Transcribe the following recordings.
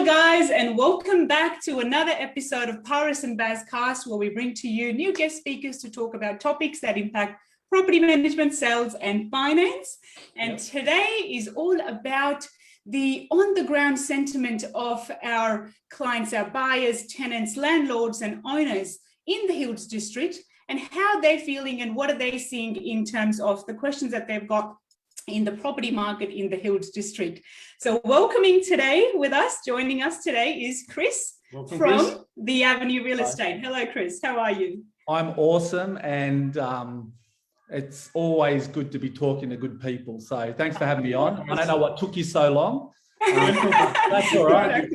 Hello guys, and welcome back to another episode of Paris and Baz Cast, where we bring to you new guest speakers to talk about topics that impact property management, sales and finance. And today is all about the on-the-ground sentiment of our clients, our buyers, tenants, landlords and owners in the Hills District, and how they're feeling and what are they seeing in terms of the questions that they've got in the property market in the Hills District. So welcoming today with us, joining us today is Chris from The Avenue Real Estate. Hello, Chris. How are you? I'm awesome, and it's always good to be talking to good people. So thanks for having me on. I don't know what took you so long. That's all right.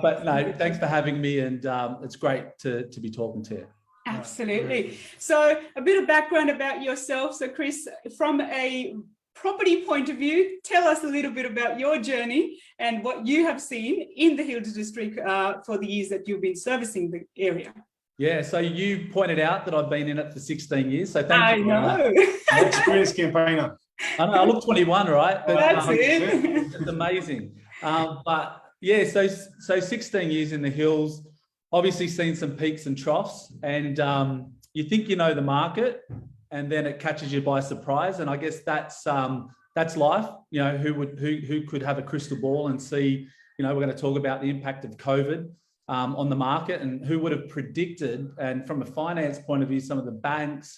But no, thanks for having me, and it's great to be talking to you. Absolutely. So a bit of background about yourself. So Chris, from a property point of view, tell us a little bit about your journey and what you have seen in the Hills District for the years that you've been servicing the area. Yeah, so you pointed out that I've been in it for 16 years. So thank you. I know. Experienced campaigner. I know, I look 21, right? But, that's it. It's amazing. But yeah, so 16 years in the Hills. Obviously seen some peaks and troughs, and you think you know the market, and then it catches you by surprise. And I guess that's life. You know, who could have a crystal ball and see? You know, we're going to talk about the impact of COVID on the market, and who would have predicted? And from a finance point of view, some of the banks,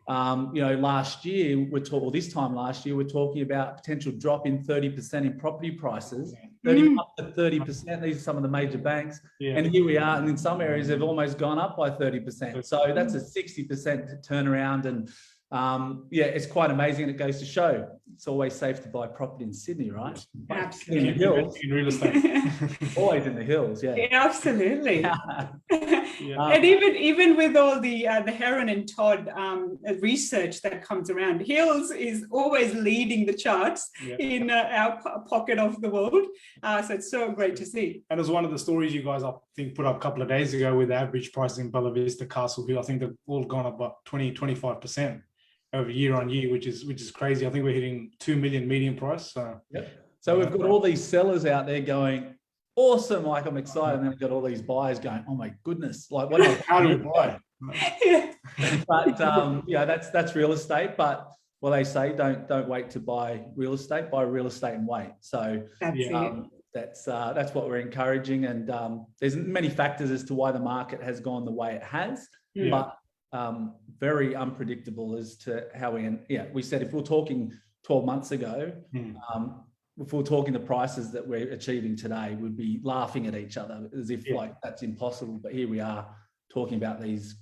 you know, last year this time last year, we're talking about potential drop in 30% in property prices. 30 up to 30%. These are some of the major banks. And here we are. And in some areas, they've almost gone up by 30%. So that's a 60% turnaround. And yeah, it's quite amazing. And it goes to show it's always safe to buy property in Sydney, right? Absolutely. In the Hills. In real estate. Always in the Hills, yeah. Absolutely. And even with all the Heron and Todd research that comes around, Hills is always leading the charts in our pocket of the world. So it's so great to see. And it was one of the stories you guys, I think, put up a couple of days ago with the average price in Bella Vista, Castle Hill. I think they've all gone up about 20-25% over year on year, which is crazy. I think we're hitting 2 million median price. So so we've got all these sellers out there going, awesome, like I'm excited, and then we've got all these buyers going, oh my goodness, like how do we buy? But yeah, that's real estate. But well, they say don't wait to buy real estate, buy real estate and wait. So that's what we're encouraging. And there's many factors as to why the market has gone the way it has, but very unpredictable as to how we said if we're talking 12 months ago, if we're talking the prices that we're achieving today, we'd be laughing at each other as if like that's impossible. But here we are talking about these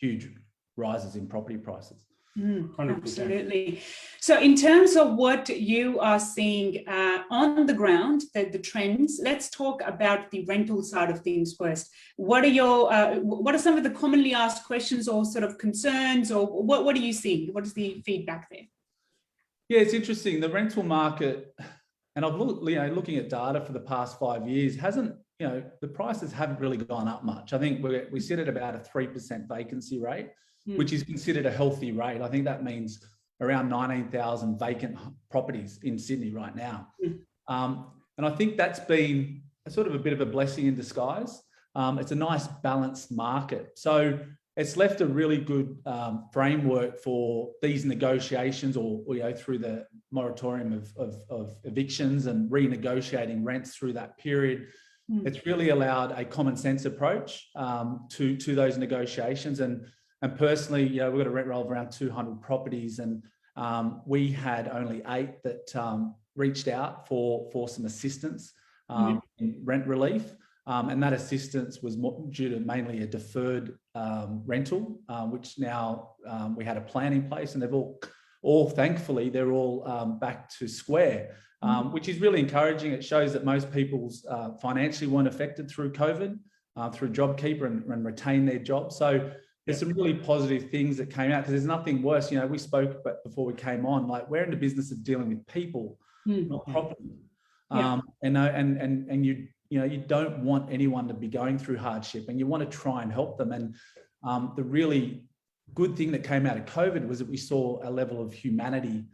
huge rises in property prices. 100%. Absolutely. So in terms of what you are seeing on the ground, the trends, let's talk about the rental side of things first. What are some of the commonly asked questions or sort of concerns, or what are you seeing? What is the feedback there? Yeah, it's interesting. The rental market, and I've looked, looking at data for the past 5 years, the prices haven't really gone up much. I think we sit at about a 3% vacancy rate, which is considered a healthy rate. I think that means around 19,000 vacant properties in Sydney right now. And I think that's been sort of a bit of a blessing in disguise. It's a nice balanced market. So it's left a really good framework for these negotiations or through the moratorium of evictions and renegotiating rents through that period. It's really allowed a common sense approach to those negotiations. And personally, we've got a rent roll of around 200 properties, and we had only 8 that reached out for some assistance in rent relief. And that assistance was due to mainly a deferred rental, which now we had a plan in place, and they've all thankfully, they're all back to square, which is really encouraging. It shows that most people's financially weren't affected through COVID, through JobKeeper and retain their job. So there's some really positive things that came out, because there's nothing worse. We spoke about before we came on, like we're in the business of dealing with people, not property. And you don't want anyone to be going through hardship, and you want to try and help them. And the really good thing that came out of COVID was that we saw a level of humanity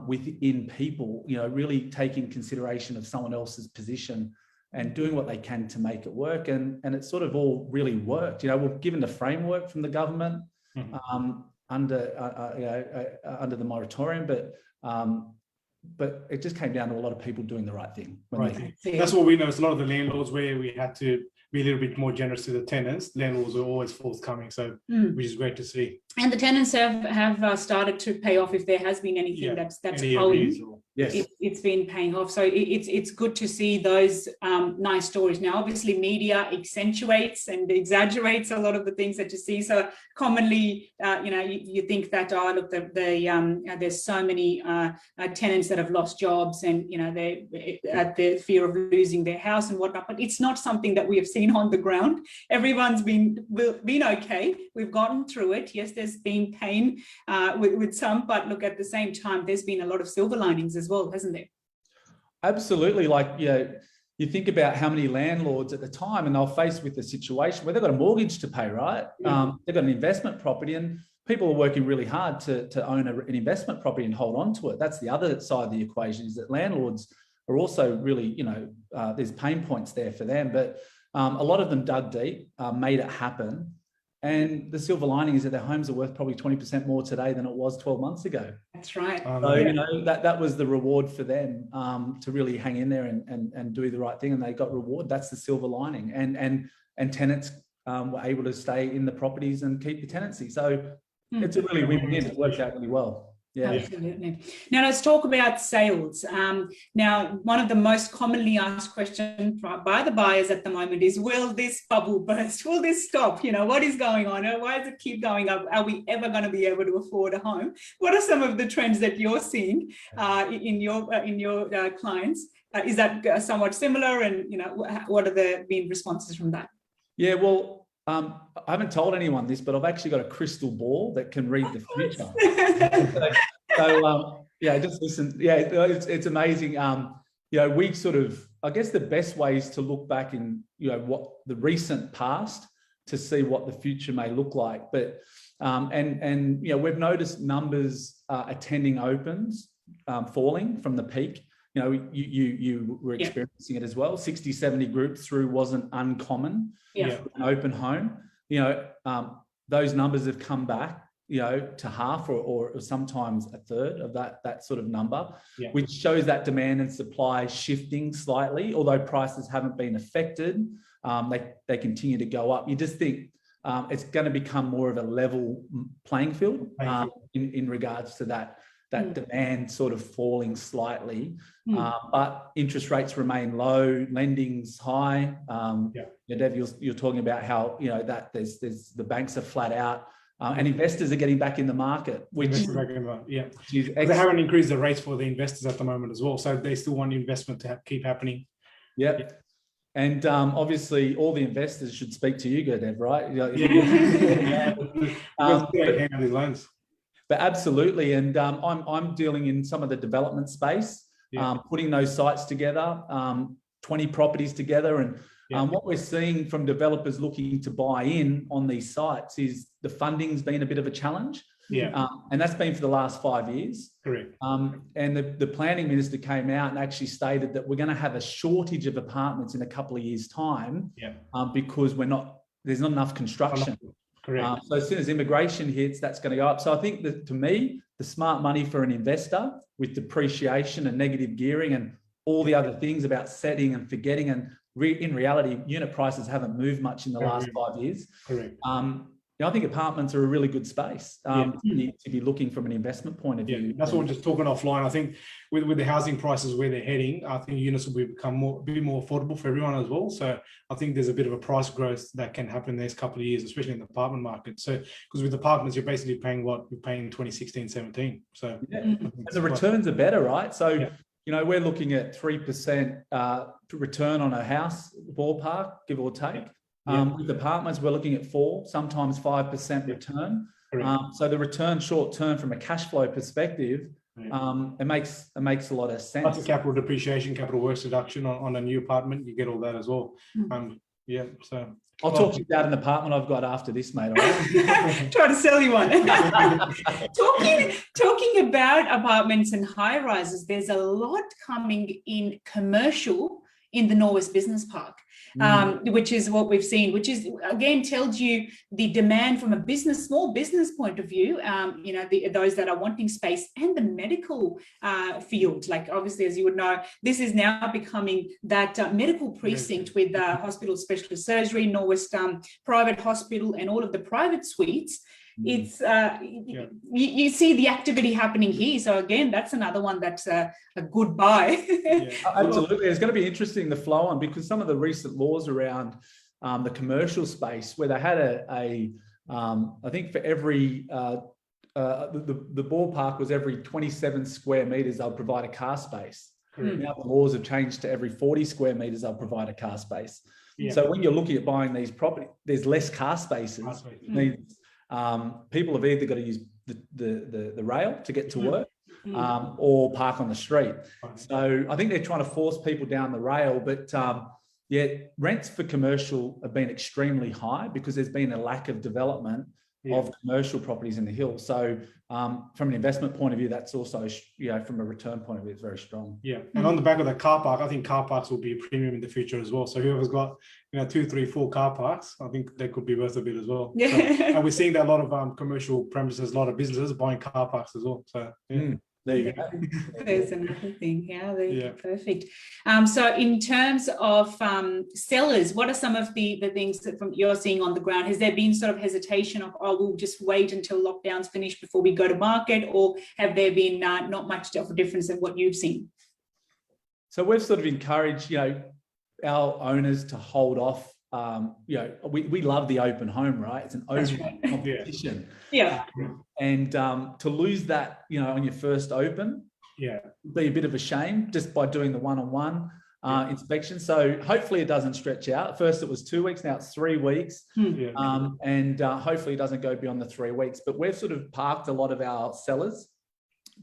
within people, really taking consideration of someone else's position and doing what they can to make it work. And it's sort of all really worked. We're given the framework from the government under the moratorium, but it just came down to a lot of people doing the right thing. That's what we noticed. A lot of the landlords where we had to be a little bit more generous to the tenants, landlords are always forthcoming. So which is great to see. And the tenants have started to pay off if there has been anything that's owing. Yes, it's been paying off. So it's good to see those nice stories. Now, obviously, media accentuates and exaggerates a lot of the things that you see. So commonly, you think that look, there's so many tenants that have lost jobs, and they at the fear of losing their house and whatnot. But it's not something that we have seen on the ground. Everyone's been okay. We've gotten through it. Yes, there's been pain with some, but look, at the same time, there's been a lot of silver linings as well, hasn't there? Absolutely. You think about how many landlords at the time, and they're faced with the situation where they've got a mortgage to pay, right? They've got an investment property, and people are working really hard to own an investment property and hold on to it. That's the other side of the equation, is that landlords are also really, there's pain points there for them, but a lot of them dug deep, made it happen. And the silver lining is that their homes are worth probably 20% more today than it was 12 months ago. That's right. So, that was the reward for them, to really hang in there and do the right thing. And they got reward. That's the silver lining. And tenants were able to stay in the properties and keep the tenancy. So it's a really win-win. It worked out really well. Yeah, absolutely. Now let's talk about sales. Now, one of the most commonly asked questions by the buyers at the moment is, will this bubble burst? Will this stop? What is going on? Why does it keep going up? Are we ever going to be able to afford a home? What are some of the trends that you're seeing in your clients? Is that somewhat similar? And what are the main responses from that? Yeah, well, I haven't told anyone this, but I've actually got a crystal ball that can read the future. Just listen. Yeah, it's amazing. We sort of, I guess the best way is to look back in, what the recent past to see what the future may look like. But, we've noticed numbers attending opens falling from the peak. You were experiencing it as well. 60, 70 groups through wasn't uncommon. Yeah. An open home. Those numbers have come back, to half or sometimes a third of that sort of number, which shows that demand and supply shifting slightly, although prices haven't been affected. They continue to go up. You just think it's going to become more of a level playing field in regards to that demand sort of falling slightly, but interest rates remain low, lending's high. Dev, you're talking about how that there's the banks are flat out, and investors are getting back in the market, which they haven't increased the rates for the investors at the moment as well, so they still want investment to keep happening. And obviously, all the investors should speak to you, Dev, right? Loans. But absolutely, and I'm dealing in some of the development space, putting those sites together, 20 properties together, and what we're seeing from developers looking to buy in on these sites is the funding's been a bit of a challenge. And that's been for the last 5 years. Correct. And the planning minister came out and actually stated that we're going to have a shortage of apartments in a couple of years' time, because there's not enough construction. Correct. So as soon as immigration hits, that's going to go up. So I think that, to me, the smart money for an investor with depreciation and negative gearing and all the other things about setting and forgetting, and in reality, unit prices haven't moved much in the last 5 years. Correct. I think apartments are a really good space to be looking from an investment point of view. That's what we're just talking offline. I think with the housing prices where they're heading, I think units will become a bit more affordable for everyone as well. So I think there's a bit of a price growth that can happen in the next couple of years, especially in the apartment market. So because with apartments, you're basically paying what you're paying in 2016, 17. So and the returns are better, right? So we're looking at 3% return on a house, ballpark, give or take. With apartments, we're looking at 4%, sometimes 5% return. So the return short term from a cash flow perspective, it makes a lot of sense. Plus the capital depreciation, capital works deduction on a new apartment, you get all that as well. So I'll talk to you about an apartment I've got after this, mate. All right? Try to sell you one. Talking about apartments and high rises, there's a lot coming in commercial in the Norwest Business Park, which is what we've seen, which is again tells you the demand from a small business point of view, those that are wanting space, and the medical field. Like obviously, as you would know, this is now becoming that medical precinct with hospital specialist surgery, Norwest private hospital, and all of the private suites. It's you see the activity happening here. So again, that's another one that's a good buy. Absolutely. It's going to be interesting, the flow on, because some of the recent laws around the commercial space, where they had I think for every the ballpark was every 27 square meters they'll provide a car space. Now the laws have changed to every 40 square meters they'll provide a car space. So when you're looking at buying these properties, there's less car spaces. People have either got to use the rail to get to work or park on the street. So I think they're trying to force people down the rail, but rents for commercial have been extremely high because there's been a lack of development of commercial properties in the hills. So from an investment point of view, that's also, from a return point of view, it's very strong. And on the back of the car park, I think car parks will be a premium in the future as well. So whoever's got 2, 3, 4 car parks, I think they could be worth a bit as well. So, and we're seeing that a lot of commercial premises, a lot of businesses buying car parks as well. So there you go. There's another thing. Perfect. So in terms of sellers, what are some of the things that you're seeing on the ground? Has there been sort of hesitation of, we'll just wait until lockdown's finished before we go to market, or have there been not much of a difference in what you've seen? So we've sort of encouraged, our owners to hold off. We love the open home, right? It's an open competition. And to lose that, on your first open, be a bit of a shame just by doing the one-on-one inspection. So hopefully it doesn't stretch out. First it was 2 weeks, now it's 3 weeks. And hopefully it doesn't go beyond the 3 weeks. But we've sort of parked a lot of our sellers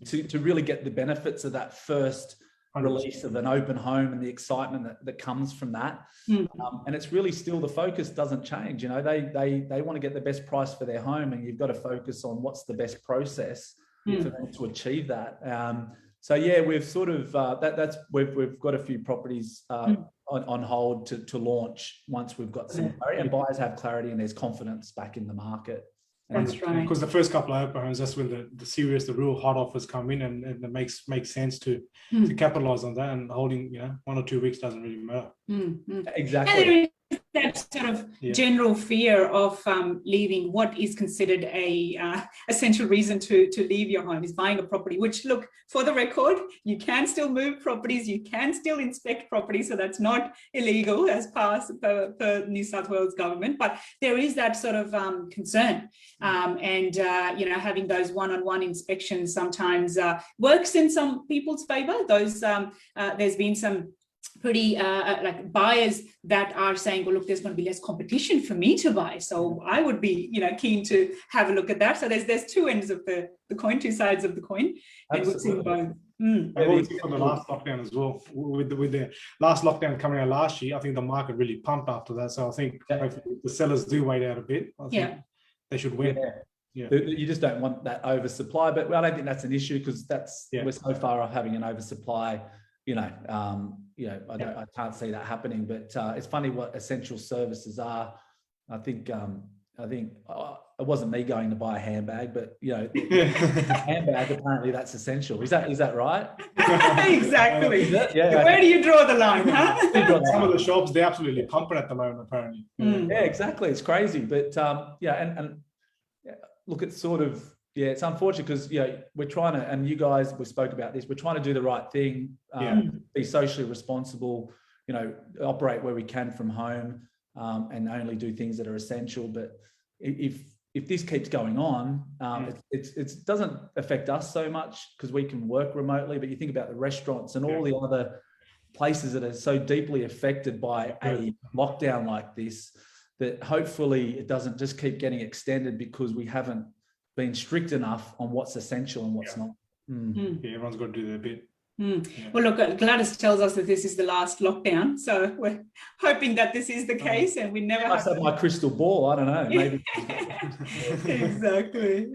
to really get the benefits of that first release of an open home and the excitement that comes from that. And it's really still, the focus doesn't change. They want to get the best price for their home, and you've got to focus on what's the best process for them to achieve that. So we've sort of we've got a few properties on hold to launch once we've got some clarity, and buyers have clarity and there's confidence back in the market. That's right. Because the first couple of open homes, that's when the real hot offers come in, and it makes sense to capitalize on that. And holding 1 or 2 weeks doesn't really matter. Exactly. And there is that sort of general fear of leaving. What is considered a essential reason to leave your home is buying a property, which, look, for the record, you can still move properties, you can still inspect properties, so that's not illegal as per New South Wales government. But there is that sort of concern, and having those one-on-one inspections sometimes works in some people's favour. There's been some pretty like buyers that are saying, well, look, there's going to be less competition for me to buy, so I would be keen to have a look at that. So there's two ends of the coin, two sides of the coin. And we've seen both. I've always seen from the last lockdown as well, with the last lockdown coming out last year, I think the market really pumped after that. So I think if the sellers do wait out a bit, I think they should win. You just don't want that oversupply, but I don't think that's an issue, because we're so far off having an oversupply. I can't see that happening. But it's funny what essential services are. I think it wasn't me going to buy a handbag, but handbag, apparently that's essential. Is that right? Exactly. Where do you draw the line? Some of the shops, they're absolutely pumping at the moment, apparently. Yeah, exactly. It's crazy, but look, it's sort of. It's unfortunate because we're trying to, and you guys, we spoke about this, we're trying to do the right thing, be socially responsible, operate where we can from home, and only do things that are essential. But if this keeps going on, it doesn't affect us so much because we can work remotely. But you think about the restaurants and all the other places that are so deeply affected by a lockdown like this, that hopefully it doesn't just keep getting extended because we haven't been strict enough on what's essential and what's not. Everyone's got to do their bit. Well, look, Gladys tells us that this is the last lockdown, so we're hoping that this is the case, and we never have my crystal ball. I don't know, maybe. Exactly.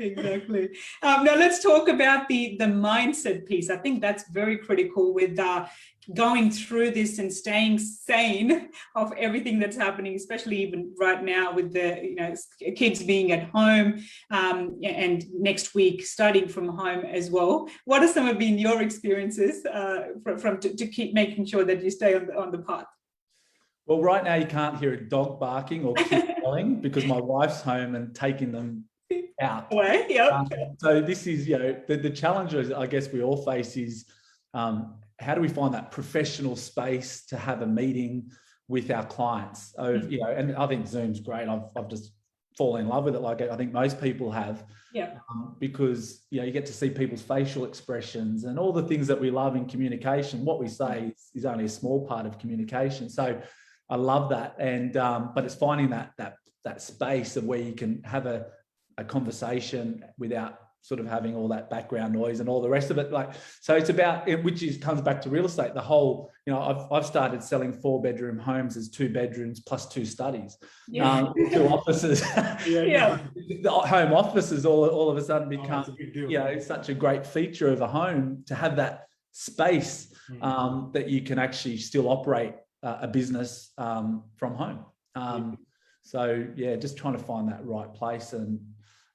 Now let's talk about the mindset piece. I think that's very critical with going through this and staying sane of everything that's happening, especially even right now with the kids being at home and next week studying from home as well. What are some of been your experiences to keep making sure that you stay on the path? Well, right now you can't hear a dog barking or kids yelling because my wife's home and taking them out. Away, yep. So this is, the challenges I guess we all face is how do we find that professional space to have a meeting with our clients? So, and I think Zoom's great. I've just fallen in love with it, like I think most people have. Yeah. Because you get to see people's facial expressions and all the things that we love in communication. What we say is only a small part of communication. So I love that, and but it's finding that space of where you can have a conversation without sort of having all that background noise and all the rest of it. So it's about, comes back to real estate. The whole, I've started selling 4-bedroom homes as 2 bedrooms plus 2 studies, 2 offices. The home offices all of a sudden become, it's such a great feature of a home to have that space that you can actually still operate a business from home. So just trying to find that right place. And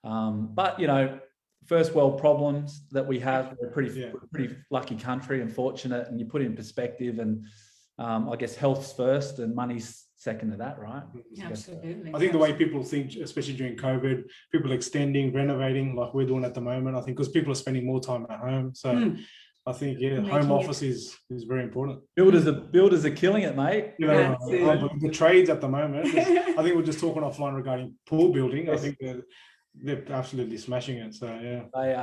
but first world problems that we have, we're pretty lucky country and fortunate, and you put it in perspective, and I guess health's first and money's second to that, right? Absolutely. I think the way people think, especially during COVID, people extending, renovating like we're doing at the moment, I think because people are spending more time at home. So I think, home office is very important. Builders are killing it, mate. The trades at the moment, I think we're just talking offline regarding pool building. Yes. I think they're absolutely smashing it. So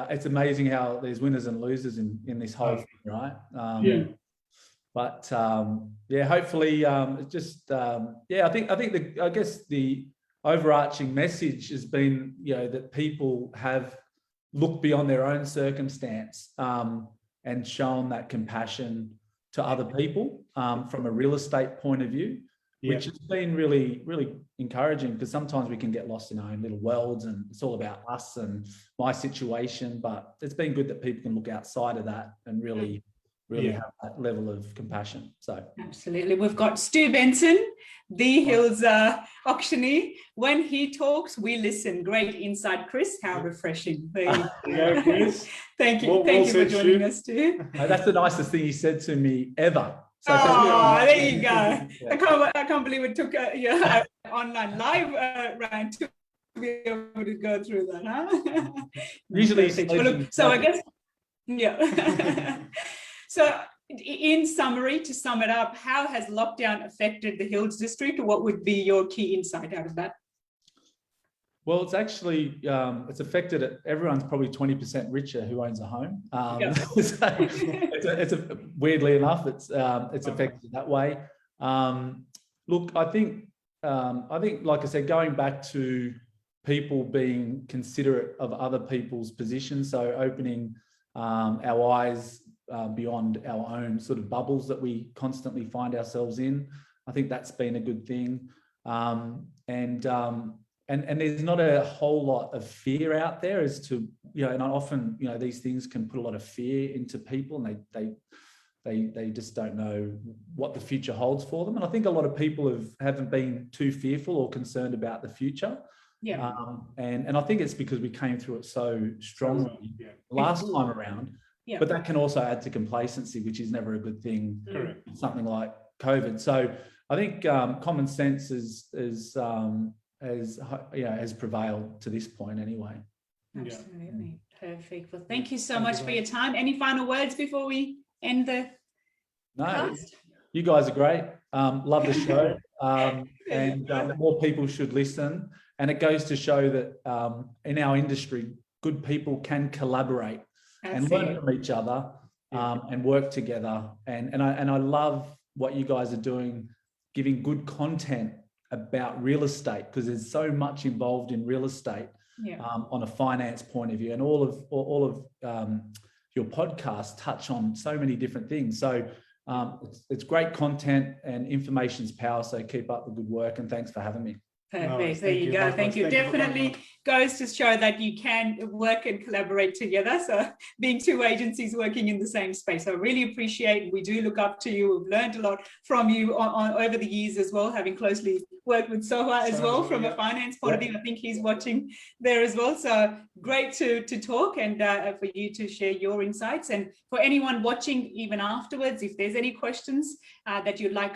it's amazing how there's winners and losers in this whole thing, right? But hopefully, I guess the overarching message has been, that people have looked beyond their own circumstance and shown that compassion to other people from a real estate point of view, which has been really, really encouraging, because sometimes we can get lost in our own little worlds and it's all about us and my situation. But it's been good that people can look outside of that and really have that level of compassion. So absolutely. We've got Stu Benson, the Hills auctioneer. When he talks, we listen. Great insight, Chris. How refreshing. There you go, Chris. Thank you. Thank you for joining us, Stu. That's the nicest thing he said to me ever. So there you go. I can't believe it took an online live rant to be able to go through that, huh? Usually, so I guess, So in summary, to sum it up, how has lockdown affected the Hills District? What would be your key insight out of that? Well, it's actually, it's affected it. Everyone's probably 20% richer who owns a home. So weirdly enough, it's affected that way. Look, I think, like I said, going back to people being considerate of other people's positions, so opening our eyes beyond our own sort of bubbles that we constantly find ourselves in. I think that's been a good thing. And there's not a whole lot of fear out there as to, and often, these things can put a lot of fear into people, and they just don't know what the future holds for them. And I think a lot of people haven't been too fearful or concerned about the future. Yeah. And I think it's because we came through it so strongly last time around. Yeah. But that can also add to complacency, which is never a good thing. Correct. Something like COVID. So I think common sense has prevailed to this point anyway. Absolutely. Perfect. Well, thank you so much for your time. Any final words before we end the cast? You guys are great. Love the show. And more people should listen. And it goes to show that in our industry, good people can collaborate and learn from each other and work together. And I love what you guys are doing, giving good content about real estate, because there's so much involved in real estate on a finance point of view, and all of your podcasts touch on so many different things. So it's great content, and information's power. So keep up the good work, and thanks for having me. Perfect. There you go. Thank you. Definitely goes to show that you can work and collaborate together. So being two agencies working in the same space, I really appreciate. We do look up to you. We've learned a lot from you on over the years as well, having closely worked with Soha as well from a finance point of view. I think he's watching there as well. So great to talk and for you to share your insights. And for anyone watching even afterwards, if there's any questions that you'd like